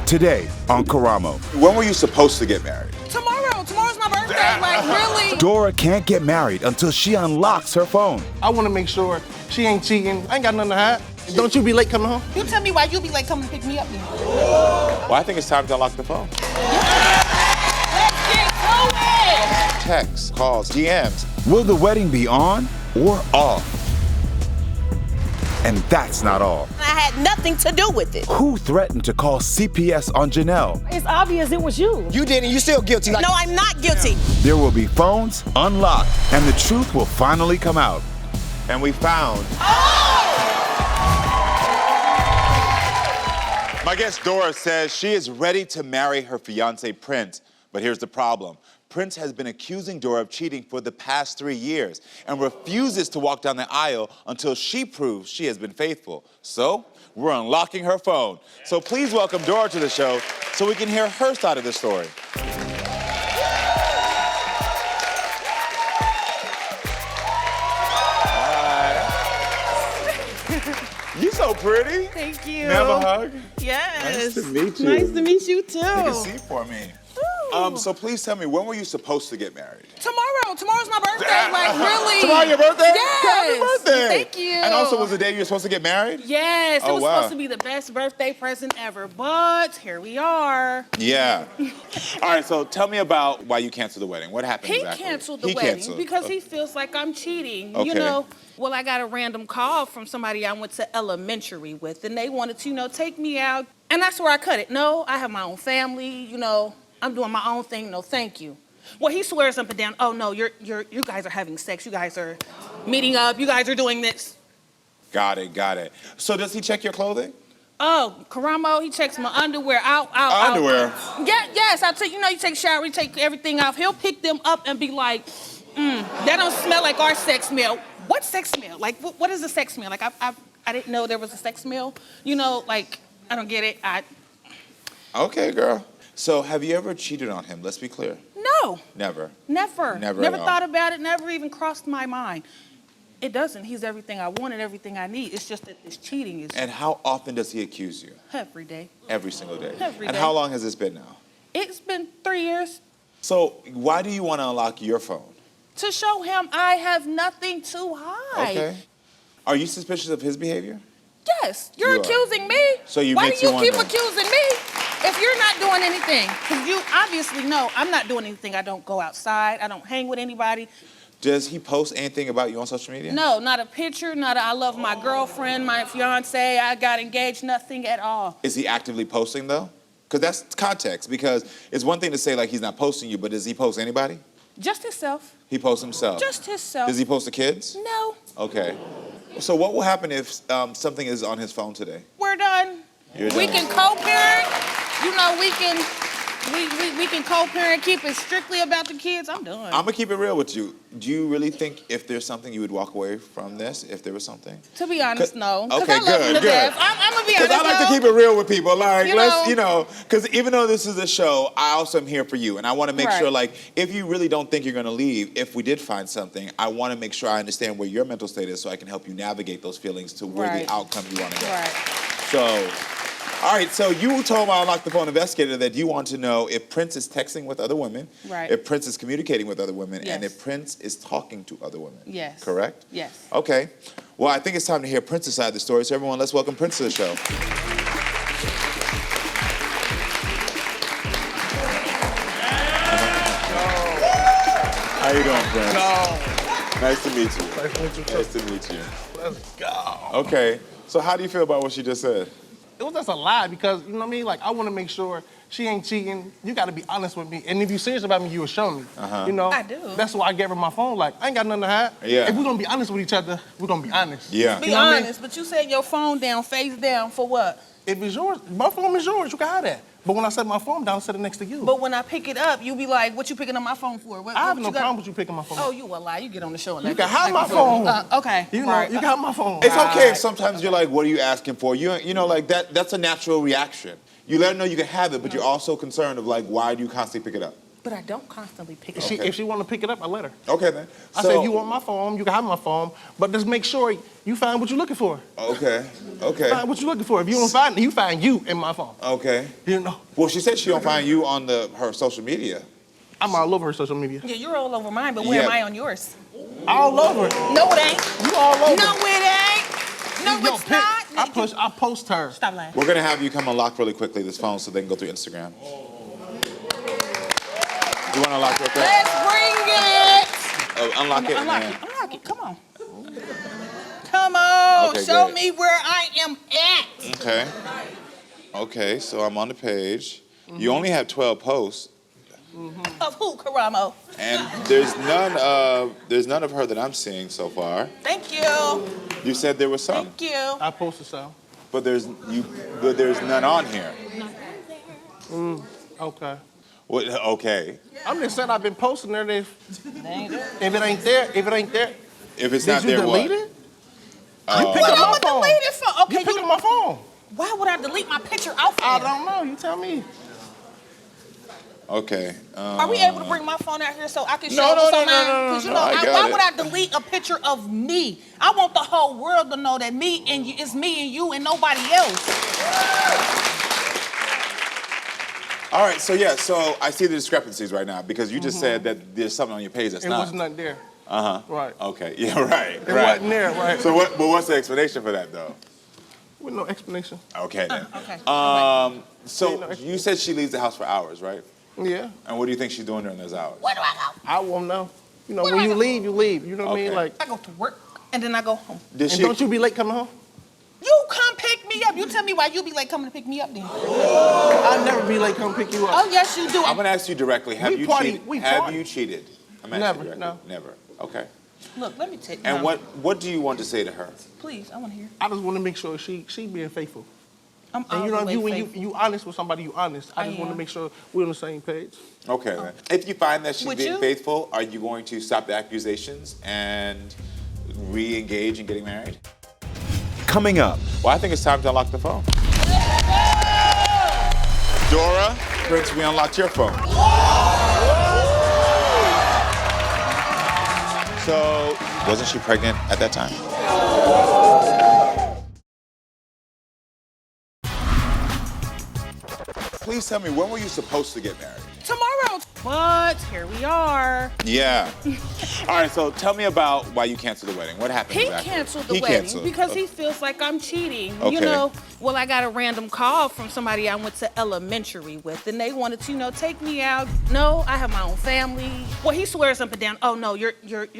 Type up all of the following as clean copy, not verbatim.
Today on Karamo. When were you supposed to get married? Tomorrow. Tomorrow's my birthday. Like, really? Dora can't get married until she unlocks her phone. I want to make sure she ain't cheating. I ain't got nothing to hide. Don't you be late coming home? You tell me why you be late coming to pick me up then. Well, I think it's time to unlock the phone. Let's get to it! Texts, calls, DMs. Will the wedding be on or off? And that's not all. I had nothing to do with it. Who threatened to call CPS on Genelle? It's obvious it was you. You did, and you still guilty. No, I'm not guilty. There will be phones unlocked, and the truth will finally come out. And we found... My guest Dora says she is ready to marry her fiancé Prince, but here's the problem. Prince has been accusing Dora of cheating for the past 3 years and refuses to walk down the aisle until she proves she has been faithful. So, we're unlocking her phone. So please welcome Dora to the show so we can hear her side of the story. You're so pretty. Thank you. Can I have a hug? Yes. Nice to meet you. Nice to meet you too. Take a seat for me. So please tell me, when were you supposed to get married? Tomorrow. Tomorrow's my birthday. Like, really? Tomorrow your birthday? Yes. Happy birthday. Thank you. And also, was the day you were supposed to get married? Yes. It Oh, was wow. supposed to be the best birthday present ever, but here we are. Yeah. All right, so tell me about why you canceled the wedding. What happened He exactly? canceled the He wedding canceled. because he feels like I'm cheating. Okay. You know, well, I got a random call from somebody I went to elementary with, and they wanted to, take me out. And that's where I cut it. No, I have my own family. I'm doing my own thing. No, thank you. Well, he swears up and down. Oh no, you guys are having sex. You guys are meeting up. You guys are doing this. Got it. So does he check your clothing? Oh, Karamo, he checks my underwear out. Underwear? Yes. I take. You take a shower, you take everything off. He'll pick them up and be like, that don't smell like our sex smell. What sex smell? Like, what is a sex smell? Like, I didn't know there was a sex smell. Like, I don't get it. Okay, girl. So have you ever cheated on him? Let's be clear. No. Never. Never Never at all. thought about it. Never even crossed my mind. It doesn't. He's everything I want and everything I need. It's just that this cheating is And how often does he accuse you? every day. Every single day? Every And day. how long has this been now? It's been 3 years. So why do you want to unlock your phone? To show him I have nothing to hide. Okay. Are you suspicious of his behavior? Yes, you're You are. accusing me. So you Why makes do you you keep wonder. accusing me if you're not doing anything? Because you obviously know I'm not doing anything. I don't go outside. I don't hang with anybody. Does he post anything about you on social media? No, not a picture, not a I love my girlfriend, my fiance, I got engaged, nothing at all. Is he actively posting though? Because that's context. Because it's one thing to say like he's not posting you, but does he post anybody? Just himself. He posts himself. Just himself. Does he post the kids? No. Okay. So what will happen if something is on his phone today? We're done. You're We done. can co-parent. We can co-parent, keep it strictly about the kids. I'm done. I'm gonna keep it real with you. Do you really think if there's something you would walk away from this, if there was something? To be honest, no. Because Okay, I love him to good. death. I'm gonna be honest. Because I like to though. keep it real with people. Like, You let's, know. because even though this is a show, I also am here for you. And I want to make Right. sure, like, if you really don't think you're going to leave, if we did find something, I want to make sure I understand where your mental state is so I can help you navigate those feelings to where Right. the outcome you want to get. Right. So, all right, so you told my Unlock the Phone investigator that you want to know if Prince is texting with other women, Right. if Prince is communicating with other women, and Yes. if Prince is talking to other women. Yes. Correct? Yes. Okay. Well, I think it's time to hear Prince's side of the story. So everyone, let's welcome Prince to the show. How you doing, Prince? Nice to meet you. Nice to meet you, too. Nice to meet you. Let's go. Okay. So how do you feel about what she just said? It was just a lie because, you know what I mean? Like, I want to make sure she ain't cheating. You got to be honest with me. And if you're serious about me, you will show me. You know? I do. That's why I gave her my phone. Like, I ain't got nothing to hide. Yeah. If we're going to be honest with each other, we're going to be honest. Yeah. Be You know what I mean? honest, but you set your phone down, face down, for what? If it's yours, my phone is yours. You can have that. But when I set my phone down, I set it next to you. But when I pick it up, you be like, what you picking up my phone for? What I have you no got? problem with you picking my phone. Oh, you a lie. You get on the show and You let can me- have let my me- phone. Okay. You know, right. you can have my phone. It's okay if sometimes you're like, what are you asking for? You know, like that's a natural reaction. You let her know you can have it, but you're also concerned of like, why do you constantly pick it up? But I don't constantly pick it If up. she want to pick it up, I let her. Okay, then. I say, if you want my phone, you can have my phone, but just make sure you find what you're looking for. Okay, okay. Find what you're looking for. If you don't find it, you find you in my phone. Okay. You know, Well, she said she don't find you on her social media. I'm all over her social media. Yeah, you're all over mine, but where am I on yours? All over. No, it ain't. You all over. No, it ain't. No, Yo, it's not. I post her. Stop lying. We're gonna have you come unlock really quickly this phone so they can go through Instagram. You wanna unlock real quick? Let's bring it. Unlock it. Unlock and it. then- Unlock it. Come on. Come on. Okay, Show great. me where I am at. Okay. Okay, so I'm on the page. You only have 12 posts, Of who, Karamo? and there's none of her that I'm seeing so far. Thank you. You said there was some, Thank you. I posted some. but there's none on here. Okay. What? Okay. I'm just saying I've been posting there. If Dang it. it ain't there, If it's did not you there, delete what? it? You pick What up I'm my gonna phone. delete it for? Okay, You pick up my phone. Why would I delete my picture off I there? don't know. You tell me. Okay. Are we able to bring my phone out here so I can show No, what's no, on no, mine? no, no, 'Cause you no, know, I got why it. would I delete a picture of me? I want the whole world to know that me and you, it's me and you and nobody else. All right. So yeah. So I see the discrepancies right now because you just said that there's something on your page that's It not. was nothing there. Right. Okay. Yeah. Right. It right. wasn't there. Right. So what? But what's the explanation for that though? With no explanation. Okay then. Okay. So you said she leaves the house for hours, right? Yeah. And what do you think she's doing during those hours? Where do I go? I won't know. You know, Where do when I you go? leave, you leave. You know what I mean? Okay. Like, I go to work and then I go home. Did and she? don't you be late coming home? You come pick me up. You tell me why you be late coming to pick me up then. I'll never be late coming pick you up. Oh, yes, you do. I'm gonna ask you directly. Have We you party- cheated? we Have party. you cheated? I'm asking Never, you directly. no. Never. Okay. Look, let me take And no. what do you want to say to her? Please, I want to hear. I just want to make sure she being faithful. I'm And all you know, the way when faithful. you honest with somebody, you honest. I just want to am. make sure we're on the same page. Okay then. If you find that she's Would being you? faithful, are you going to stop the accusations and re-engage in getting married? Coming up. Well, I think it's time to unlock the phone. Dora, Prince, we unlocked your phone. So, wasn't she pregnant at that time? Please tell me, when were you supposed to get married? Tomorrow. But here we are. Yeah. All right, so tell me about why you canceled the wedding. What happened He exactly? canceled the He wedding canceled. because he feels like I'm cheating. Okay. You know, well, I got a random call from somebody I went to elementary with, and they wanted to, take me out. No, I have my own family. Well, he swears up and down. Oh no, you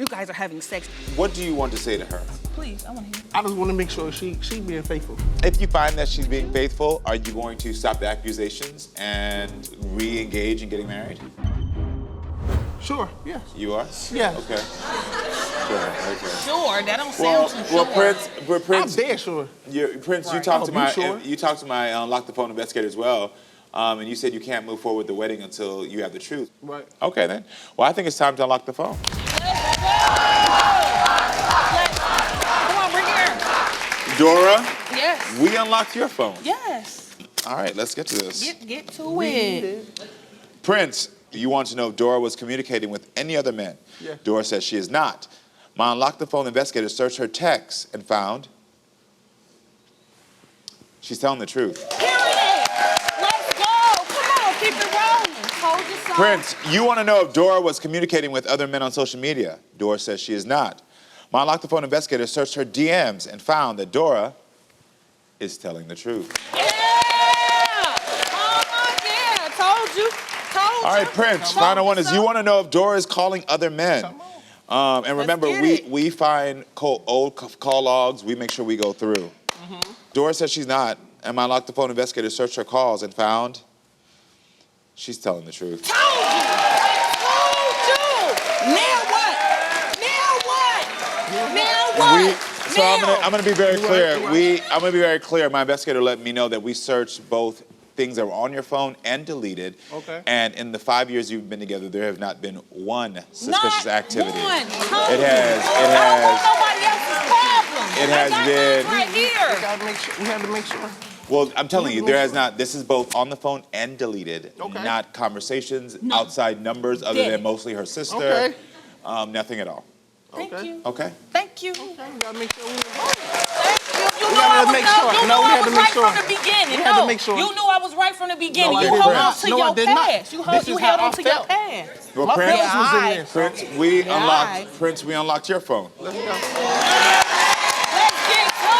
guys are having sex. What do you want to say to her? Please, I want to hear. I just want to make sure she being faithful. If you find that she's being faithful, are you going to stop the accusations and re-engage in getting married? Sure. Yes. You are? Yes. Okay. Sure. Okay. Sure, that don't sound too Well, sure. Prince, I'm dead sure. Prince, you Right. talked to Oh, my, you sure? Lock the Phone investigator as well, and you said you can't move forward with the wedding until you have the truth. Right. Okay then. Well, I think it's time to unlock the phone. Come on, bring it here. Dora, Yes. we unlocked your phone. Yes. All right, let's get to this. Get to it. Prince, you want to know if Dora was communicating with any other men. Yeah. Dora says she is not. My Unlock the Phone investigator searched her texts and found she's telling the truth. Period. Let's go. Come on, keep it rolling. Hold your song. Prince, you want to know if Dora was communicating with other men on social media. Dora says she is not. My Unlock the Phone investigator searched her DMs and found that Dora is telling the truth. Yeah. Oh, yeah. Told you. All right, Prince, final one is you want to know if Dora is calling other men. And remember, get it. we find old call logs. We make sure we go through. Dora says she's not. And my Unlock the Phone investigator searched her calls and found she's telling the truth. Told you. Now what? Now what? Now what? So I'm gonna be very clear. You I'm gonna be very clear. My investigator let me know that we searched both things that were on your phone and deleted. Okay. And in the 5 years you've been together, there have not been one suspicious Not activity. one. It has. I don't want nobody else's problem. It has I got been- mine right here. We have to make sure. Well, I'm telling you, there has not. This is both on the phone and deleted. Okay. Not conversations, outside numbers, other Dead. than mostly her sister. Okay. Nothing at all. Thank you. Okay. Thank you. Okay, we gotta make sure we involved. Thank you. You We know I gotta was make no, sure. you No, knew we I had to was make right sure. from the beginning. We had to No, make sure. you knew I was right from the beginning. No, I you did hold not. on to No, I your did not. past. You This is held how on I to your felt. past. Well, My Prince, feelings was in there. Prince, we Yeah, unlocked. aight. Prince, we unlocked your phone. Let's go. Let's get to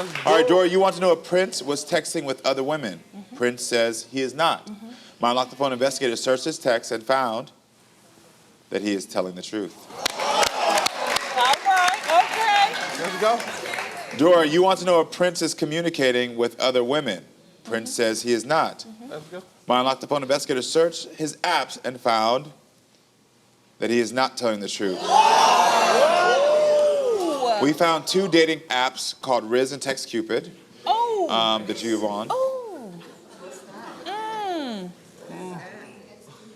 it. All right, Dora, you want to know if Prince was texting with other women? Prince says he is not. My unlocked the phone investigator searched his text and found that he is telling the truth. All right. Okay. Let's go. Dora, you want to know if Prince is communicating with other women? Prince says he is not. Let's go. My unlocked the phone investigator searched his apps and found that he is not telling the truth. We found 2 dating apps called Riz and TextCupid that you're on. Oh.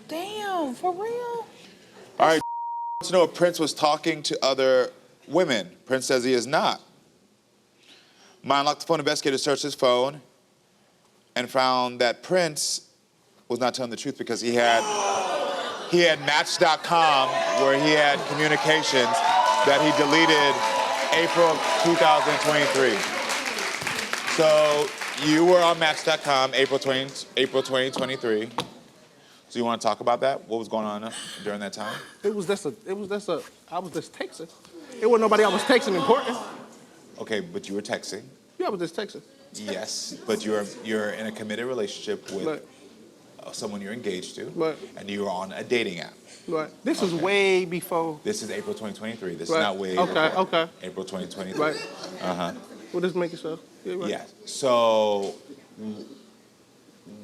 Damn, for real? All right, wants to know if Prince was talking to other women. Prince says he is not. My unlocked the phone investigator searched his phone and found that Prince was not telling the truth because he had Match.com where he had communications that he deleted April 2023. So you were on Match.com April 2023. So you want to talk about that? What was going on during that time? I was just texting. It wasn't nobody I was texting important. Okay, but you were texting. Yeah, I was just texting. Yes, but you're in a committed relationship with But, someone you're engaged to, Right. and you were on a dating app. right. This is way before. This is April 2023. This Right. is not way Okay, before. okay. April 2023. Right. We'll just make it so. Yeah, right. Yeah. So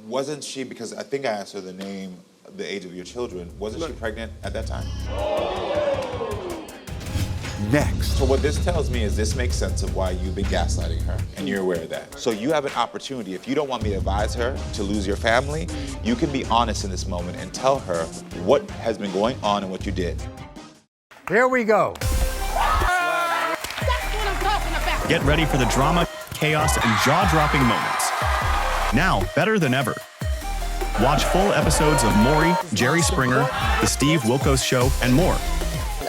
wasn't she, because I think I asked her the age of your children, wasn't she Right. pregnant at that time? Next. So what this tells me is this makes sense of why you've been gaslighting her, and you're aware of that. So you have an opportunity. If you don't want me to advise her to lose your family, you can be honest in this moment and tell her what has been going on and what you did. Here we go. Get ready for the drama, chaos, and jaw-dropping moments. Now, better than ever. Watch full episodes of Maury, Jerry Springer, The Steve Wilkos Show, and more.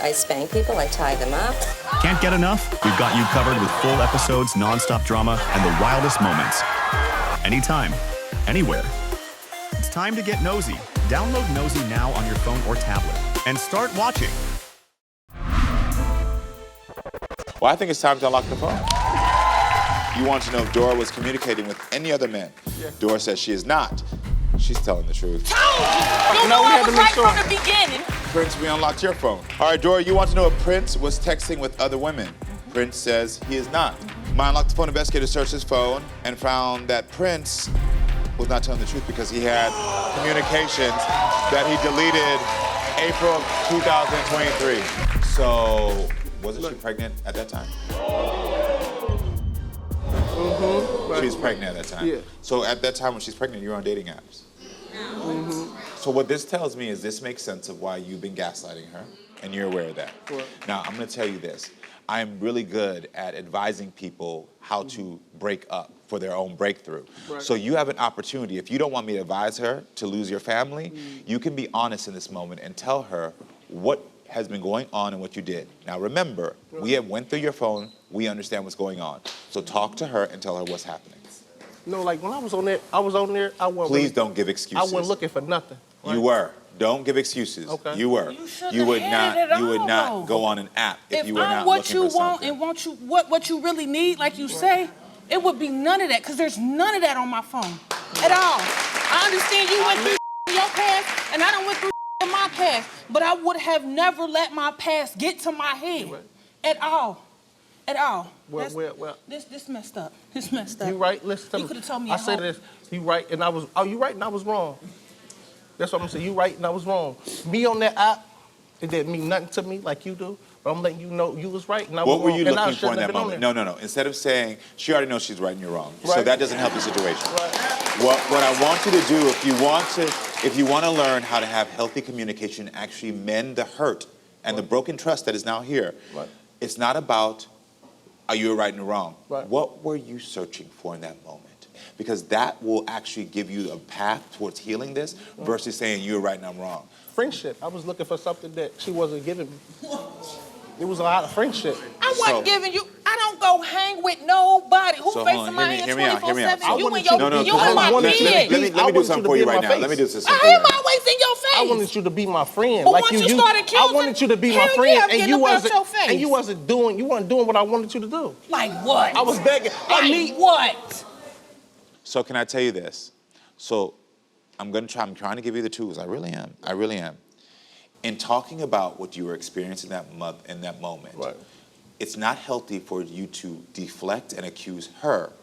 I spank people, I tie them up. Can't get enough? We've got you covered with full episodes, non-stop drama, and the wildest moments. Anytime, anywhere. It's time to get nosy. Download Nosey now on your phone or tablet and start watching. Well, I think it's time to unlock the phone. You want to know if Dora was communicating with any other men. Yeah. Dora says she is not. She's telling the truth. You No, knew we I had to was make right sure. from the beginning. Prince, we unlocked your phone. All right, Dora, you want to know if Prince was texting with other women. Prince says he is not. My unlocked the phone investigator searched his phone and found that Prince was not telling the truth because he had communications that he deleted April 2023. So, wasn't she pregnant at that time? Right. She's pregnant at that time. Yeah. So at that time when she's pregnant, you're on dating apps. So what this tells me is this makes sense of why you've been gaslighting her, and you're aware of that. Right. Now, I'm going to tell you this. I am really good at advising people how to break up for their own breakthrough. Right. So you have an opportunity. If you don't want me to advise her to lose your family, you can be honest in this moment and tell her what has been going on and what you did. Now remember, we have went through your phone. We understand what's going on. So talk to her and tell her what's happening. No, like when I was on there, I wasn't Please don't give excuses. I wasn't looking for nothing. Right? You were. Don't give excuses. Okay. You were. You shouldn't You would have not. had it You would all, not though. go on an app if you were I'm not what looking you for want something. and what you really need, like you say, it would be none of that, because there's none of that on my phone at all. I understand you went through in your past, and I done went through in my past, but I would have never let my past get to my head at all. At all. Well. This messed up. This messed up. You right? Listen to me. You could have told me I at said home. this. You right, and I was. Oh, you right, and I was wrong. That's what I'm saying. You right, and I was wrong. Me on that app, it didn't mean nothing to me like you do. But I'm letting you know you was right, and I was What were wrong. you and I looking for in shouldn't have that been on moment? there. No. Instead of saying, she already knows she's right and you're wrong. So Right. that doesn't help the situation. Right. What I want you to do, if you want to learn how to have healthy communication, actually mend the hurt and the broken trust that is now here, Right. it's not about are you a right and a wrong? Right. What were you searching for in that moment? Because that will actually give you a path towards healing this versus saying you're right and I'm wrong. Friendship. I was looking for something that she wasn't giving me. It was a lot of friendship. I wasn't giving you. I don't go hang with nobody. Who So, hold facing on, my hear hand me out, hear me out. 24/7? You I and your, wanted No, you because and my hold on, kids. let me do I wanted something you to for you be in right my now. face. Let me do something I for you am right now. always in your face. I wanted you to be my friend. But like once you started I accusing, wanted you to be my hell friend, yeah, I'm and getting you up out wasn't. your face. And you weren't doing what I wanted you to do. Like what? I was begging. Like what? So can I tell you this? So I'm trying to give you the tools. I really am. In talking about what you were experiencing in that moment, Right. it's not healthy for you to deflect and accuse her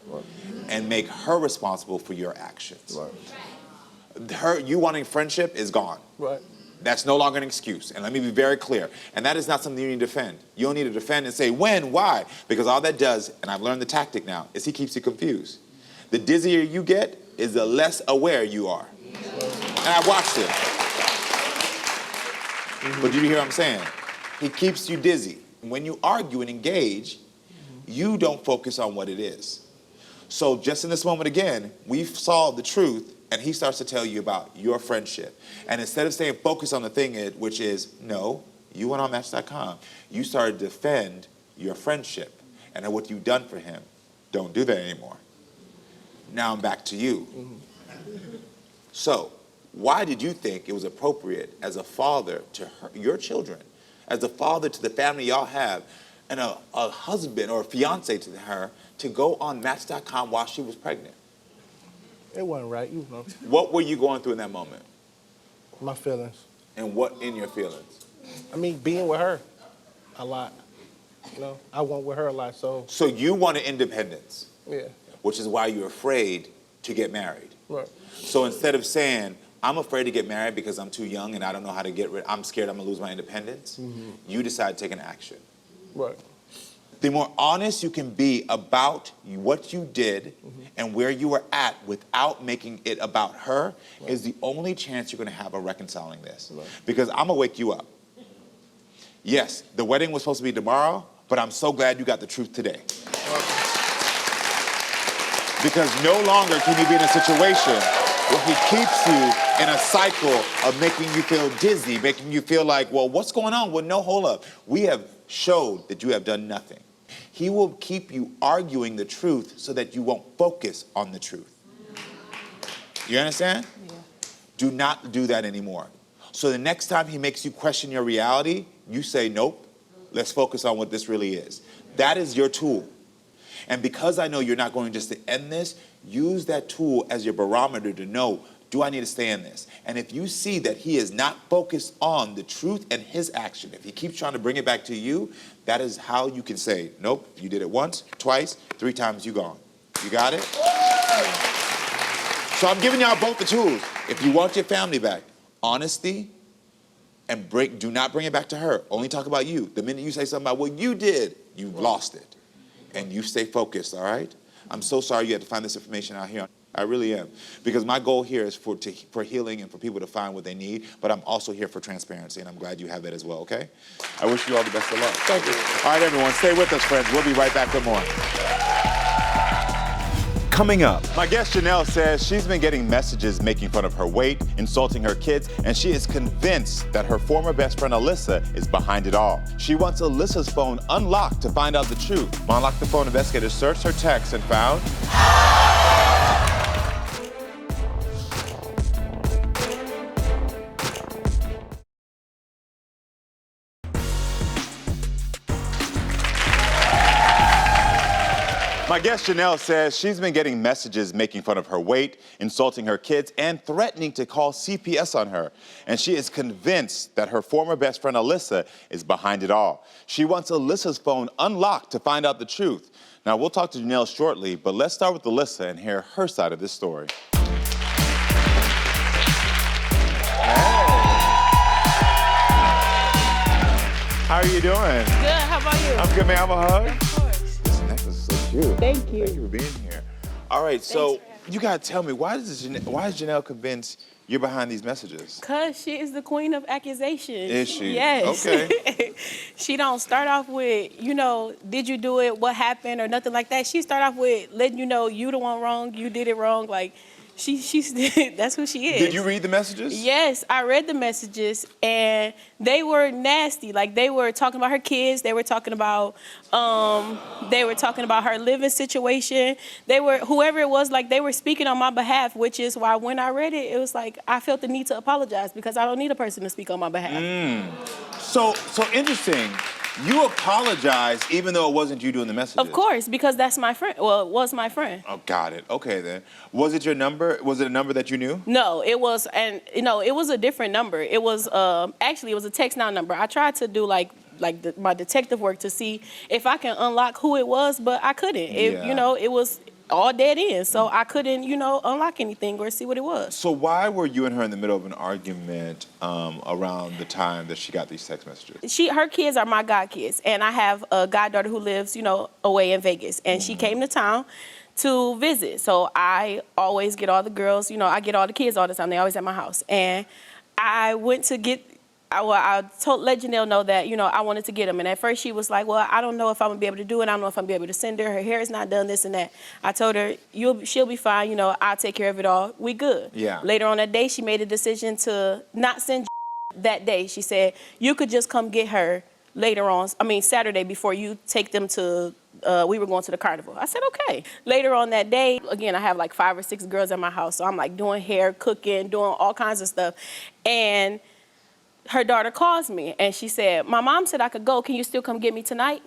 and make her responsible for your actions. Right. You wanting friendship is gone. Right. That's no longer an excuse. And let me be very clear. And that is not something you need to defend. You don't need to defend and say when, why. Because all that does, and I've learned the tactic now, is he keeps you confused. The dizzier you get is the less aware you are. And I've watched it. But you hear what I'm saying? He keeps you dizzy. When you argue and engage, you don't focus on what it is. So just in this moment again, we've solved the truth, and he starts to tell you about your friendship. And instead of saying focus on the thing, which is, no, you went on Match.com. You started to defend your friendship and what you've done for him. Don't do that anymore. Now I'm back to you. So why did you think it was appropriate as a father to your children, as a father to the family y'all have, and a husband or a fiancé to her, to go on Match.com while she was pregnant? It wasn't right, you know. What were you going through in that moment? My feelings. And what in your feelings? I mean, being with her a lot. You know, I went with her a lot, so. So you wanted independence, Yeah. which is why you're afraid to get married. Right. So instead of saying, I'm afraid to get married because I'm too young and I don't know how to get rid, I'm scared I'm gonna lose my independence, you decide to take an action. Right. The more honest you can be about what you did and where you were at without making it about her is the only chance you're gonna have of reconciling this. Because I'm gonna wake you up. Yes, the wedding was supposed to be tomorrow, but I'm so glad you got the truth today. Because no longer can you be in a situation where he keeps you in a cycle of making you feel dizzy, making you feel like, well, what's going on? Well, no, hold up. We have showed that you have done nothing. He will keep you arguing the truth so that you won't focus on the truth. You understand? Yeah. Do not do that anymore. So the next time he makes you question your reality, you say, nope, let's focus on what this really is. That is your tool. And because I know you're not going just to end this, use that tool as your barometer to know, do I need to stay in this? And if you see that he is not focused on the truth and his action, if he keeps trying to bring it back to you, that is how you can say, nope, you did it once, twice, 3 times, you gone. You got it? So I'm giving y'all both the tools. If you want your family back, honesty, and do not bring it back to her. Only talk about you. The minute you say something about what you did, you've lost it. And you stay focused, all right? I'm so sorry you had to find this information out here. I really am. Because my goal here is for healing and for people to find what they need, but I'm also here for transparency, and I'm glad you have that as well, okay? I wish you all the best of luck. Thank you. All right, everyone, stay with us, friends. We'll be right back with more. Coming up, my guest Genelle says she's been getting messages making fun of her weight, insulting her kids, and she is convinced that her former best friend Alyssa is behind it all. She wants Alyssa's phone unlocked to find out the truth. Unlock the phone, investigators searched her text and found... My guest Genelle says she's been getting messages making fun of her weight, insulting her kids, and threatening to call CPS on her. And she is convinced that her former best friend Alyssa is behind it all. She wants Alyssa's phone unlocked to find out the truth. Now, we'll talk to Genelle shortly, but let's start with Alyssa and hear her side of this story. How are you doing? Good, how about you? I'm good, man. Have a hug? Of course. This necklace is so cute. Thank you. Thank you for being here. All right, so for having you gotta tell me, why is Genelle convinced you're behind these messages? Cause she is the queen of accusations. Is she? Yes. Okay. She don't start off with, did you do it, what happened, or nothing like that. She start off with letting you know you the one wrong, you did it wrong. Like, she's that's who she is. Did you read the messages? Yes, I read the messages, and they were nasty. Like, they were talking about her kids. They were talking about her living situation. They were, whoever it was, like, they were speaking on my behalf, which is why when I read it, it was like I felt the need to apologize because I don't need a person to speak on my behalf. So interesting. You apologized even though it wasn't you doing the messages. Of course, because that's my friend. Well, it was my friend. Oh, got it. Okay, then. Was it your number? Was it a number that you knew? No, it was, and it was a different number. It was actually it was a text now number. I tried to do my detective work to see if I can unlock who it was, but I couldn't. It was all dead end, so I couldn't unlock anything or see what it was. So why were you and her in the middle of an argument around the time that she got these text messages? Her kids are my godkids, and I have a goddaughter who lives away in Vegas, and she came to town to visit. So I always get all the girls, I get all the kids all the time. They always at my house, and I went to get. I let Genelle know that, I wanted to get them. And at first she was like, well, I don't know if I'm going to be able to do it. I don't know if I'm going to be able to send her. Her hair is not done, this and that. I told her, she'll be fine. I'll take care of it all. We good. Yeah. Later on that day, she made a decision to not send that day. She said, you could just come get her later on. Saturday before you take them to, we were going to the carnival. I said, okay. Later on that day, again, I have like 5 or 6 girls at my house. So I'm like doing hair, cooking, doing all kinds of stuff. And her daughter calls me, and she said, my mom said I could go. Can you still come get me tonight?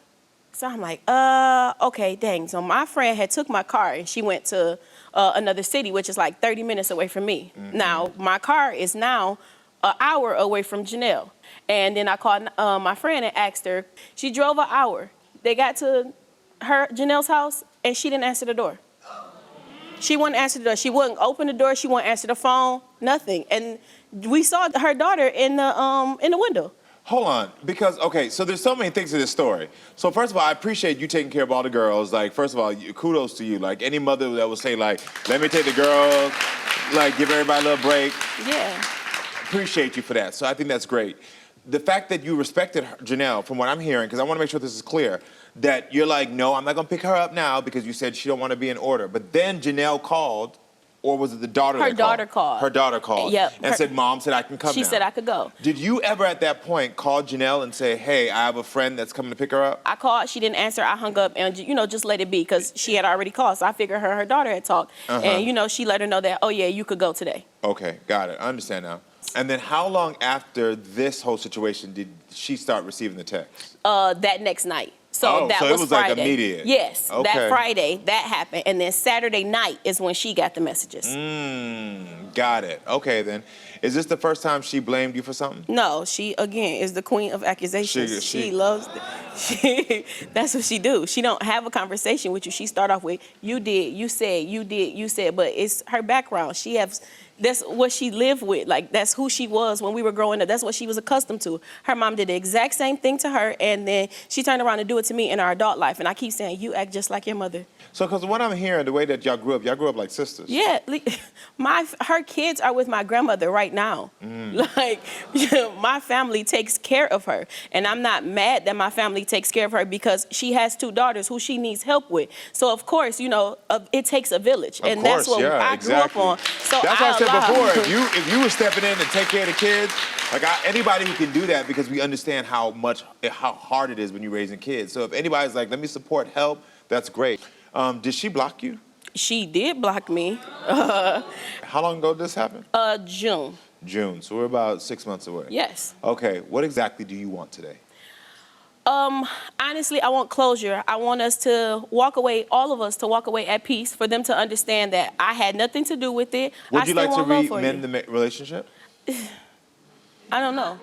So I'm like, okay, dang. So my friend had took my car, and she went to another city, which is like 30 minutes away from me. Now, my car is now an hour away from Genelle. And then I called my friend and asked her. She drove an hour. They got to Genelle's house, and she didn't answer the door. She wouldn't answer the door. She wouldn't open the door. She wouldn't answer the phone. Nothing. And we saw her daughter in the window. Hold on, because, okay, so there's so many things to this story. So first of all, I appreciate you taking care of all the girls. Like, first of all, kudos to you. Like, any mother that would say, like, let me take the girls, like, give everybody a little break. Yeah. Appreciate you for that. So I think that's great. The fact that you respected Genelle, from what I'm hearing, because I want to make sure this is clear, that you're like, no, I'm not going to pick her up now because you said she don't want to be in order. But then Genelle called, or was it the daughter that called? Her daughter called. Her daughter called. Yep. And said, Mom said I can come now. She said I could go. Did you ever at that point call Genelle and say, hey, I have a friend that's coming to pick her up? I called. She didn't answer. I hung up and, just let it be because she had already called. So I figured her and her daughter had talked. And, she let her know that, oh, yeah, you could go today. Okay, got it. I understand now. And then how long after this whole situation did she start receiving the text? That next night. So that was Friday. Like immediate. Yes, okay. That Friday, that happened. And then Saturday night is when she got the messages. Got it. Okay, then. Is this the first time she blamed you for something? No, she, again, is the queen of accusations. She loves, that's what she do. She don't have a conversation with you. She start off with, you did, you said, you did, you said. But it's her background. That's what she lived with. Like, that's who she was when we were growing up. That's what she was accustomed to. Her mom did the exact same thing to her, and then she turned around to do it to me in our adult life. And I keep saying, you act just like your mother. So, because what I'm hearing, the way that y'all grew up like sisters. Yeah, her kids are with my grandmother right now. Like, my family takes care of her. And I'm not mad that my family takes care of her because she has 2 daughters who she needs help with. So, of course, it takes a village. And that's what I grew up on. So that's what I said before. If you were stepping in and take care of the kids, like anybody who can do that, because we understand how hard it is when you're raising kids. So if anybody's like, let me support, help, that's great. Did she block you? She did block me. How long ago did this happen? June. June. So we're about 6 months away. Yes. Okay. What exactly do you want today? Honestly, I want closure. I want us to walk away, all of us to walk away at peace, for them to understand that I had nothing to do with it. Would you like to mend the relationship? I don't know.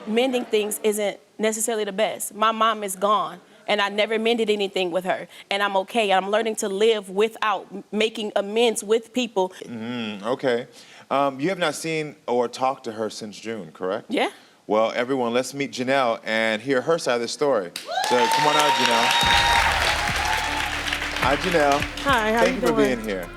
Mending things isn't necessarily the best. My mom is gone, and I never mended anything with her. And I'm okay. I'm learning to live without making amends with people. Okay. You have not seen or talked to her since June, correct? Yeah. Well, everyone, let's meet Genelle and hear her side of the story. So come on out, Genelle. Hi, Genelle. Hi, how Thank you you for doing? being here.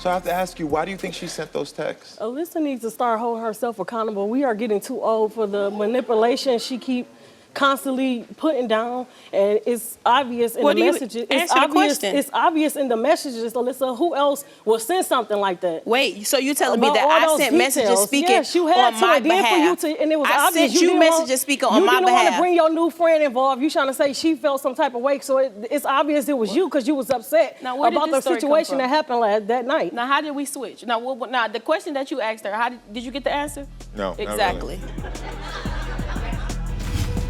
So I have to ask you, why do you think she sent those texts? Alyssa needs to start holding herself accountable. We are getting too old for the manipulation she keep constantly putting down, and it's obvious in the messages. It's obvious in the messages, Alyssa. Who else will send something like that? Wait, so you telling me that I sent messages speaking yes, you had on my behalf? And it was I obvious sent you messages speaking on my behalf. You didn't want to bring your new friend involved. You trying to say she felt some type of way, so it's obvious it was you because you was upset about the situation that happened that night. Now, how did we switch? Now, the question that you asked her, did you get the answer? No, exactly. Not really.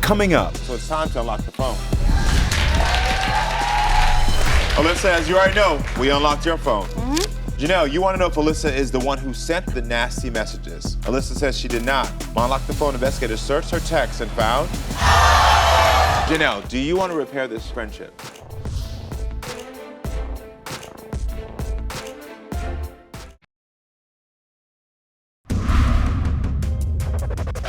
Coming up, so it's time to unlock the phone. Alyssa, as you already know, we unlocked your phone. Genelle, you want to know if Alyssa is the one who sent the nasty messages. Alyssa says she did not. Unlock the phone investigators searched her text and found... Genelle, do you want to repair this friendship?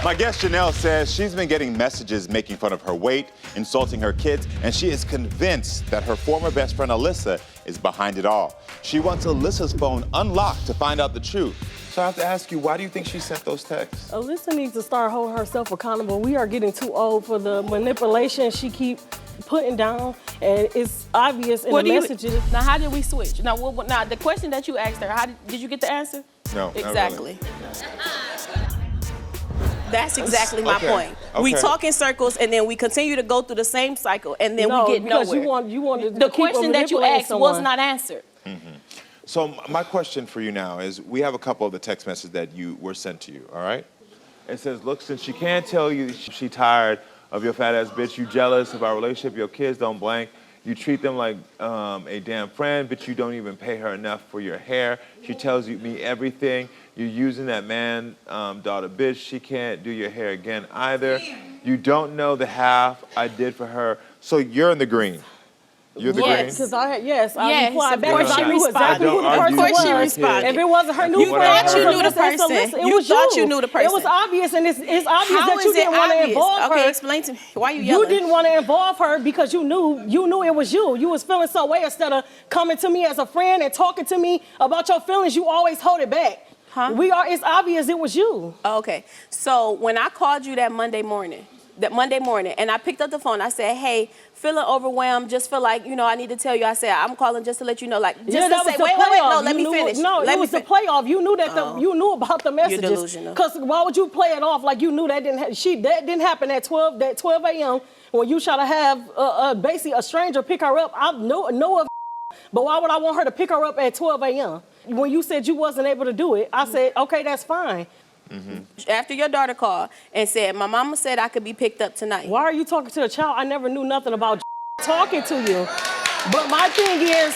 My guest Genelle says she's been getting messages making fun of her weight, insulting her kids, and she is convinced that her former best friend Alyssa is behind it all. She wants Alyssa's phone unlocked to find out the truth. So I have to ask you, why do you think she sent those texts? Alyssa needs to start holding herself accountable. We are getting too old for the manipulation she keep putting down, and it's obvious in the messages. Now, how did we switch? Now, the question that you asked her, did you get the answer? No, exactly. That's exactly my point. Okay. We talk in circles, and then we continue to go through the same cycle, and then we get because nowhere. you wanted the question that you asked was not answered. So my question for you now is, we have a couple of the text messages that were sent to you, all right? It says, look, since she can't tell you she tired of your fat ass bitch, you jealous of our relationship, your kids don't blank, you treat them like a damn friend, but you don't even pay her enough for your hair. She tells me everything. You're using that man, daughter bitch. She can't do your hair again either. You don't know the half I did for her. So you're in the green. You're the green? Because I replied back. Of course I knew exactly who the person was. If it wasn't her new You friend, thought you knew the person. It was thought you knew the person. It was obvious, and it's obvious How that you is it didn't want to obvious? involve her. Okay, explain to me. Why are you yelling? You didn't want to involve her because you knew it was you. You was feeling some way. Instead of coming to me as a friend and talking to me about your feelings, you always hold it back. Huh? It's obvious it was you. Okay. So when I called you that Monday morning, and I picked up the phone, I said, hey, feeling overwhelmed, just feel like, I need to tell you. I said, I'm calling just to let you know, like, just to say, wait, no, let me finish. No, it was the playoff. You knew that you knew about the messages. You're delusional. Because why would you play it off like you knew that didn't happen at 12 a.m. when you try to have basically a stranger pick her up. I know of, but why would I want her to pick her up at 12 a.m.? When you said you wasn't able to do it, I said, okay, that's fine. After your daughter called and said, my mama said I could be picked up tonight. Why are you talking to a child? I never knew nothing about talking to you. But my thing is,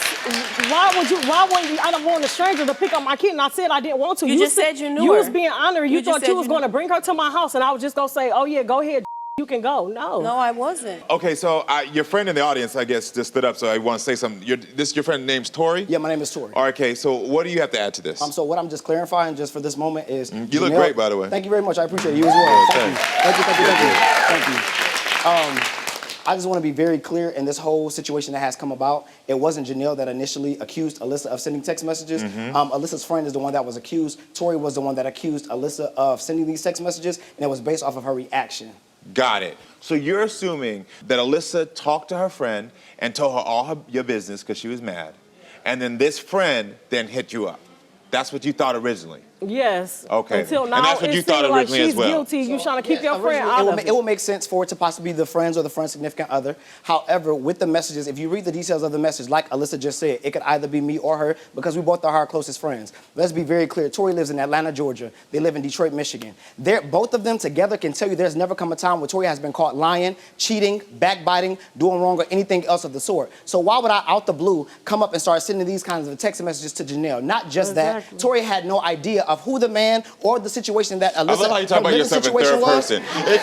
why wouldn't you? I don't want a stranger to pick up my kid, and I said I didn't want to. You just said you knew You her. was being honored. You thought you was going to knew. bring her to my house, and I was just going to say, oh yeah, go ahead, you can go. No, I wasn't. Okay, so your friend in the audience, I guess, just stood up, so I want to say something. Your friend name's Tori? Yeah, my name is Tori. Okay, so what do you have to add to this? So what I'm just clarifying just for this moment is... You look great, by the way. Thank you very much. I appreciate it. You as well. Yeah, Thank you. I just want to be very clear in this whole situation that has come about. It wasn't Genelle that initially accused Alyssa of sending text messages. Alyssa's friend is the one that was accused. Tori was the one that accused Alyssa of sending these text messages, and it was based off of her reaction. Got it. So you're assuming that Alyssa talked to her friend and told her all your business because she was mad, and then this friend then hit you up. That's what you thought originally. Yes. Okay. Until now, and that's what you thought like originally she's as well. guilty. You trying to keep your friend out of it. It will make sense for it to possibly be the friends or the friend's significant other. However, with the messages, if you read the details of the message, like Alyssa just said, it could either be me or her because we both are our closest friends. Let's be very clear. Tori lives in Atlanta, Georgia. They live in Detroit, Michigan. Both of them together can tell you there's never come a time where Tori has been caught lying, cheating, backbiting, doing wrong, or anything else of the sort. So why would I, out the blue, come up and start sending these kinds of text messages to Genelle? Not just that, Exactly. Tori had no idea of who the man or the situation that Alyssa. I love how you talk about yourself in third person. It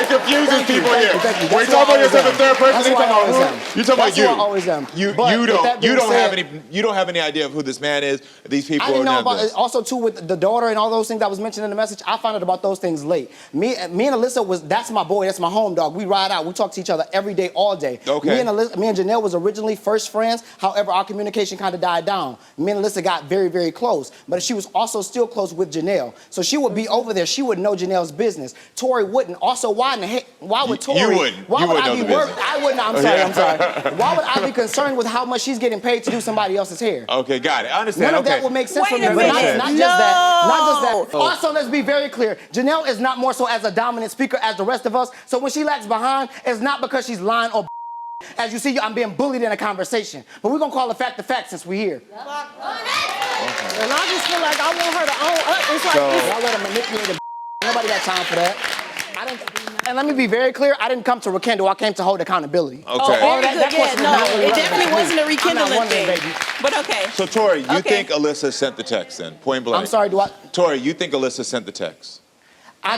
confuses people here. Thank you. When you talk about yourself in third person, That's you who I talk always about am. who? You talk about That's you. who I always am. You But with that being said, you don't have any idea of who this man is. These people I didn't are know not about this. also too with the daughter and all those things that was mentioned in the message. I found out about those things late. Me and Alyssa that's my boy, that's my home dog. We ride out, we talk to each other every day, all day. Okay. Me and Genelle was originally first friends. However, our communication kind of died down. Me and Alyssa got very, very close, but she was also still close with Genelle. So she would be over there. She would know Janelle's business. Tori wouldn't. Also, why would Tori? You wouldn't. Why You would wouldn't I know be the business. worried? I wouldn't. I'm sorry. Why would I be concerned with how much she's getting paid to do somebody else's hair? Okay, got it. I understand. None of okay. that would make sense Wait for a me. But minute. not just that. Not just that. Oh. Also, let's be very clear. Janelle is not more so as a dominant speaker as the rest of us. So when she lags behind, it's not because she's lying or as you see, I'm being bullied in a conversation. But we're going to call the fact since we're here. And I just feel like I want her to own up. It's like, Y'all let her manipulate the Nobody got time for that. And let me be very clear, I didn't come to rekindle, I came to hold accountability. Okay. Oh, very good. Yeah, question is no, not really it relevant definitely to me. wasn't a I'm not rekindling wondering, thing. baby. But okay. So Tori, you Okay. think Alyssa sent the text then? Point blank. I'm sorry, do I? Tori, you think Alyssa sent the text? I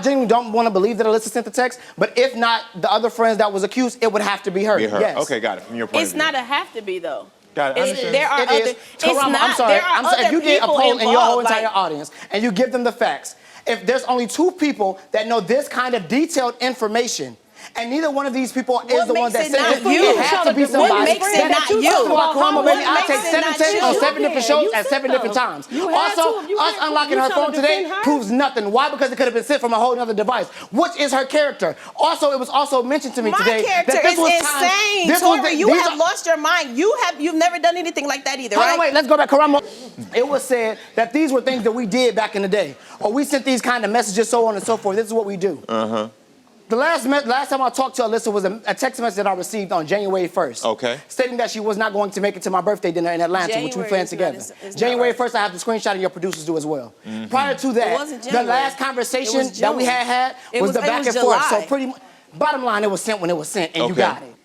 genuinely don't want to believe that Alyssa sent the text, but if not the other friends that was accused, it would have to be her. Be her. Yes. Okay, got it. From your point It's of view. not a have to be though. Got it. It's, there are It other. is. It's Karamo, not. I'm sorry. There are other If you did a people poll in your whole involved, entire like- audience and you give them the facts, if there's only 2 people that know this kind of detailed information, and neither one of these people is the one that makes it said not it, you? it has to be What somebody. makes it that not you you? talking about Karamo, baby. I What take makes it 7 not texts on you? 7 different You shows at said 7 different so. times. You had Also, to. You us had to. unlocking You her trying phone to today defend her? proves nothing. Why? Because it could have been sent from a whole other device, which is her character. Also, it was also mentioned to me My today character that this is was insane. Tori, you have lost your mind. You've never done anything like that either, Hold right? on, wait, let's go back. Karamo. It was said that these were things that we did back in the day. Or we sent these kind of messages, so on and so forth. This is what we do. Uh-huh. The last time I talked to Alyssa was a text message that I received on January 1st. Okay. Stating that she was not going to make it to my birthday dinner in Atlanta, which we January planned is together. not- it's not January right. 1st, I have the screenshot and your producers do as well. Mm-hmm. Prior to that, wasn't the January. last It conversation was that we June. had It was was- the it back was and forth. So July. pretty much, bottom line, it was sent when it was sent, and you Okay. got it.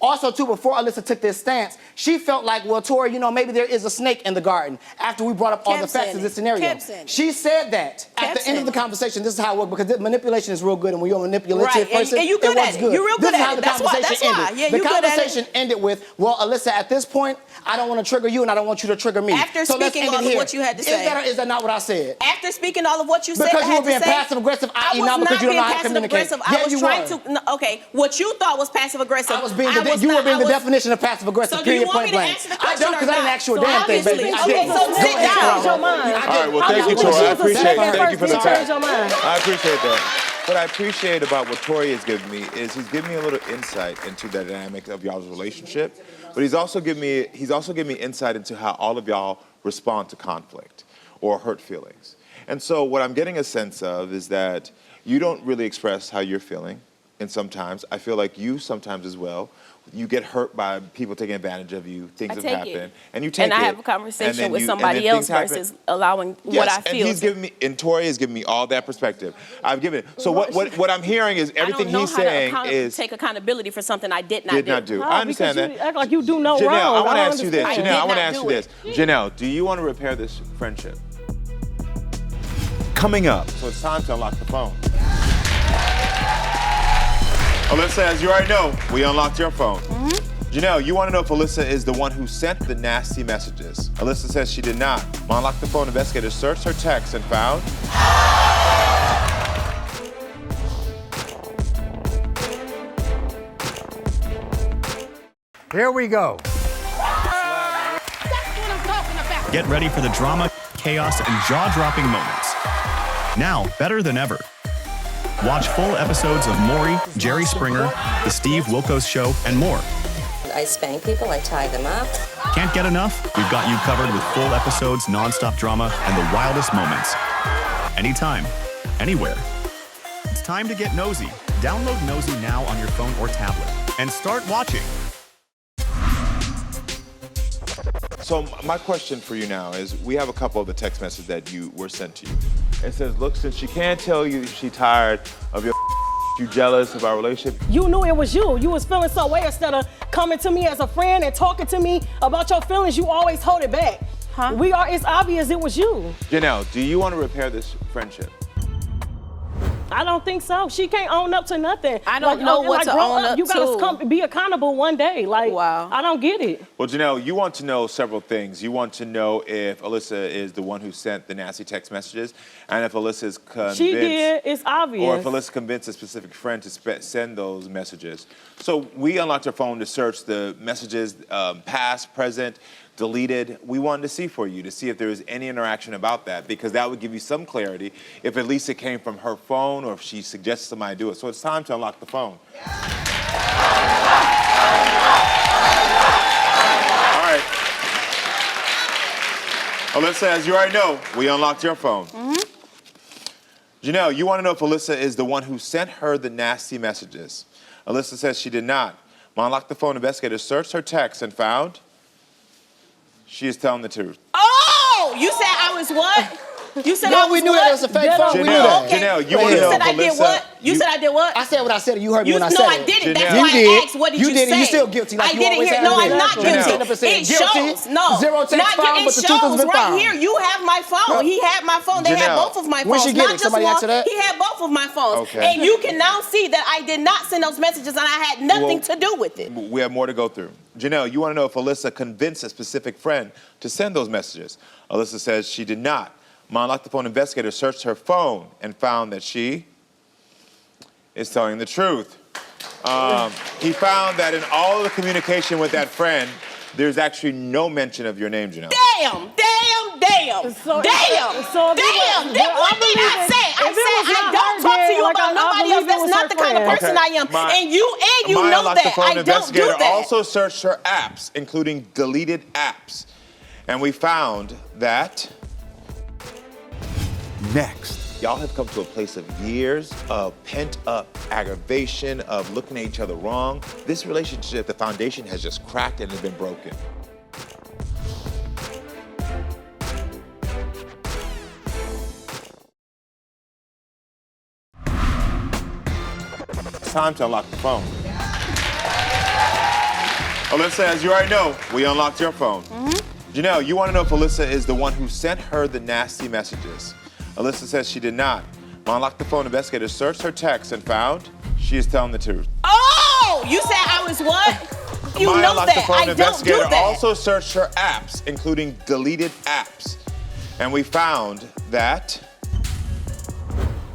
Also, too, before Alyssa took this stance, she felt like, well, Tori, maybe there is a snake in the garden after we brought up all the Kept facts saying of this it. scenario. Kept saying it. She said that at Kept the end of the saying it. conversation. This is how it works, because manipulation is real good, and when you're a manipulative Right, and- person, and you good it works at it. good. You real This good is at how it. the That's why- conversation that's why. ended. Yeah, the you good at it. conversation ended with, well, Alyssa, at this point, I don't want to trigger you, and I don't want you to trigger me. After so let's speaking end it all of here. what you had to Is say. that or is that not what I said? After speaking all of what you said, Because I you had were being to say, passive-aggressive, I i.e. was not because not you don't know being how to communicate. passive-aggressive. Yeah, I was you trying were. to. No, okay, what you thought was passive-aggressive. I was being I was you were not- being I the was- definition of passive aggressive. So do you period, want point me to blank. answer the I question don't, because or I didn't not? ask you a So damn thing, obviously- baby. I okay, didn't. so Go sit ahead, down. Karamo. Change your mind. I All right, did. well, I thank you, got Tori. what I you appreciate said. it. Thank you for the Change text. your mind. I appreciate that. What I appreciate about what Tori has given me is he's given me a little insight into the dynamic of y'all's relationship, but he's also given me insight into how all of y'all respond to conflict or hurt feelings. And so what I'm getting a sense of is that you don't really express how you're feeling, and sometimes I feel like you sometimes as well. You get hurt by people taking advantage of you. Things have take happened, it. and you take And it. I have a and conversation then with and somebody then else things happen. versus allowing what Yes, I feel. and he's given me, and Tori has given me all that perspective. I've given it. So what I'm hearing is everything I don't know he's how saying to is take accountability for something I did not do. Oh, I understand because that. you act like you do no Genelle, wrong. I want to don't ask you this. understand. Genelle, I did want to not ask do you this. Genelle, do you want to repair this friendship? Coming up. So it's time to unlock the phone. Alyssa, as you already know, we unlocked your phone. Genelle, you want to know if Alyssa is the one who sent the nasty messages. Alyssa says she did not. Unlock the phone investigators searched her text and found... Here we go. Get ready for the drama, chaos, and jaw-dropping moments. Now, better than ever. Watch full episodes of Maury, Jerry Springer, The Steve Wilkos Show, and more. I spank people, I tie them up. Can't get enough? We've got you covered with full episodes, non-stop drama, and the wildest moments. Anytime, anywhere. It's time to get nosy. Download Nosey now on your phone or tablet and start watching. So my question for you now is, we have a couple of the text messages that were sent to you. It says, look, since she can't tell you she's tired of your you jealous of our relationship. You knew it was you. You was feeling some way instead of coming to me as a friend and talking to me about your feelings. You always hold it back. Huh? It's obvious it was you. Genelle, do you want to repair this friendship? I don't think so. She can't own up to nothing. I don't know what to grow own up You gotta to. come, be accountable one day. Like, Wow. I don't get it. Well, Genelle, you want to know several things. You want to know if Alyssa is the one who sent the nasty text messages, and if Alyssa is convinced. She did. It's obvious. Or if Alyssa convinced a specific friend to send those messages. So we unlocked her phone to search the messages, past, present, deleted. We wanted to see for you, to see if there was any interaction about that, because that would give you some clarity if at least it came from her phone or if she suggested somebody do it. So it's time to unlock the phone. All right. Alyssa, as you already know, we unlocked your phone. Genelle, you want to know if Alyssa is the one who sent her the nasty messages. Alyssa says she did not. My unlock the phone investigators searched her text and found she is telling the truth. Oh, you said I was what? You said I was we knew what? that it was a fake phone. We knew Genelle, that. Genelle, you want to You know said if I did Alyssa... what? You said I did what? I said what I said. You heard me when I said No, it. I didn't. That's Genelle. why You I did. asked, what did You you did. say? You still guilty, like I you didn't always hear. have No, been. I'm not guilty. 100% It guilty. shows. No. Zero text Not found, it but the truth has shows been right found. here. You have my phone. He had my phone. They had Genelle. both of my phones. When'd she get not it? just Somebody one. asked her that? He had both of my phones. Okay. And you can now see that I did not send those messages and I had nothing to do with it. We have more to go through. Genelle, you want to know if Alyssa convinced a specific friend to send those messages. Alyssa says she did not. My unlock the phone investigator searched her phone and found that she is telling the truth. He found that in all of the communication with that friend, there's actually no mention of your name, Genelle. Damn. So- Damn. so if it Damn. was- Then I what did I believe it. say? I If it was said I not don't her, talk to then, you like, about I nobody else. believe it That's was not her the kind of friend. person I am. My- And you My know unlock that. the phone I don't do investigator that. also searched her apps, including deleted apps. And we found that Next. y'all have come to a place of years of pent-up aggravation, of looking at each other wrong. This relationship, the foundation has just cracked and has been broken. It's time to unlock the phone. Alyssa, as you already know, we unlocked your phone. Genelle, you want to know if Alyssa is the one who sent her the nasty messages. Alyssa says she did not. My unlock the phone investigator searched her text and found she is telling the truth. Oh, you said I was what? You My know unlock the that. phone I don't do investigator that. also searched her apps, including deleted apps. And we found that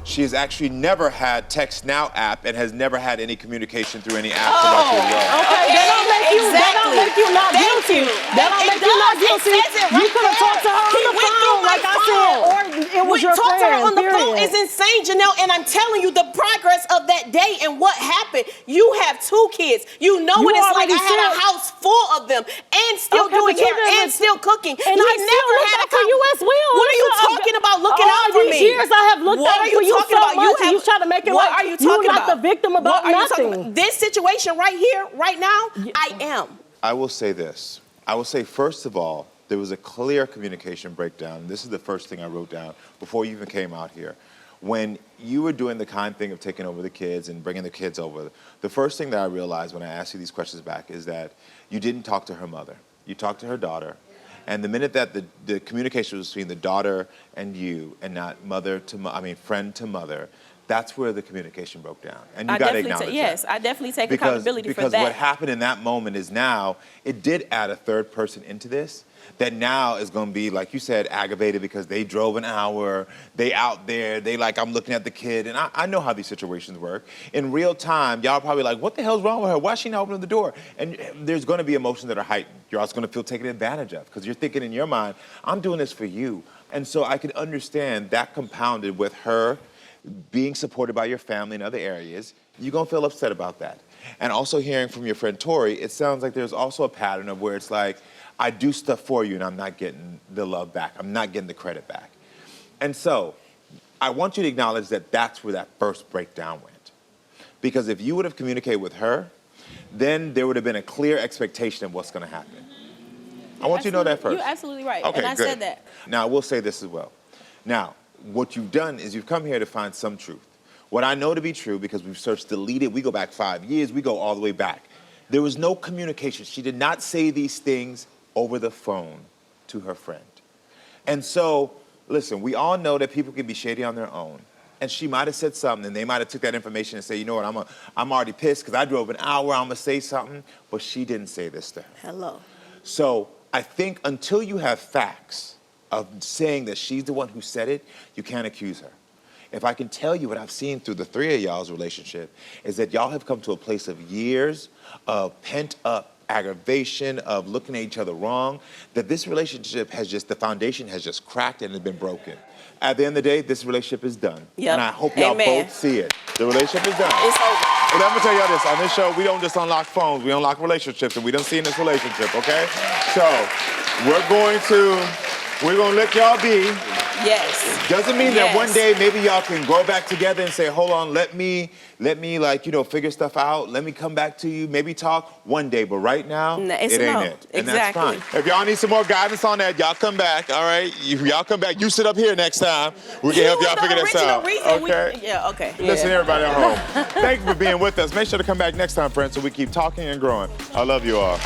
she has actually never had Text Now app and has never had any communication through any apps about your love. Okay, that don't make you. That don't make you not guilty. That don't make you not guilty. You could have talked to her on the phone, like I said, or it was your Talk to her friend. on the phone period. is insane, Genelle, and I'm telling you the progress of that day and what happened. You have 2 kids. You know You what it's like. already I had a said- house full of them and still Okay, doing but you hair didn't- and still cooking. And you I still never looked had out for you as well. What are you Listen, talking about looking all out for these me? years I have looked What out are you for you talking so about? much, and you try to make it what like are you you're talking not about? the victim about What are you talking nothing. about? This situation right here, right now, I am. I will say this. I will say, first of all, there was a clear communication breakdown. And this is the first thing I wrote down before you even came out here. When you were doing the kind thing of taking over the kids and bringing the kids over, the first thing that I realized when I asked you these questions back is that you didn't talk to her mother. You talked to her daughter. And the minute that the communication was between the daughter and you and not mother to, friend to mother, that's where the communication broke down. And you got to acknowledge that. Yes, I definitely take accountability for that. Because what happened in that moment is now, it did add a third person into this that now is going to be, like you said, aggravated because they drove an hour, they out there, they like, I'm looking at the kid. And I know how these situations work. In real time, y'all probably like, what the hell's wrong with her? Why is she not opening the door? And there's going to be emotions that are heightened. You're also going to feel taken advantage of because you're thinking in your mind, I'm doing this for you. And so I can understand that compounded with her being supported by your family in other areas, you're gonna feel upset about that. And also hearing from your friend Tori, it sounds like there's also a pattern of where it's like, I do stuff for you and I'm not getting the love back. I'm not getting the credit back. And so I want you to acknowledge that that's where that first breakdown went. Because if you would have communicated with her, then there would have been a clear expectation of what's gonna happen. I want you to know that first. You're absolutely right. Okay, and I good. said that. Now, I will say this as well. Now, what you've done is you've come here to find some truth. What I know to be true, because we've searched deleted, we go back 5 years, we go all the way back. There was no communication. She did not say these things over the phone to her friend. And so, listen, we all know that people can be shady on their own. And she might have said something, and they might have took that information and say, you know what, I'm already pissed because I drove an hour, I'm gonna say something. But she didn't say this to her. Hello. So I think until you have facts of saying that she's the one who said it, you can't accuse her. If I can tell you what I've seen through the three of y'all's relationship is that y'all have come to a place of years of pent up aggravation, of looking at each other wrong, that this relationship has just, the foundation has just cracked and has been broken. At the end of the day, this relationship is done. Yep. And I hope y'all Amen. both see it. The relationship is done. It's over. But I'm gonna tell y'all this, on this show, we don't just unlock phones, we unlock relationships, and we done seen this relationship, okay? So, we're gonna let y'all be. Yes. Doesn't mean that Yes. one day maybe y'all can grow back together and say, hold on, let me like, figure stuff out. Let me come back to you, maybe talk one day, but right now, No, it it's ain't no. it. And Exactly. that's fine. If y'all need some more guidance on that, y'all come back, all right? Y'all come back, you sit up here next time. We can help y'all figure this out. Okay? Yeah, okay. Listen, Yeah. everybody at home. Thank you for being with us. Make sure to come back next time, friends, so we keep talking and growing. I love you all.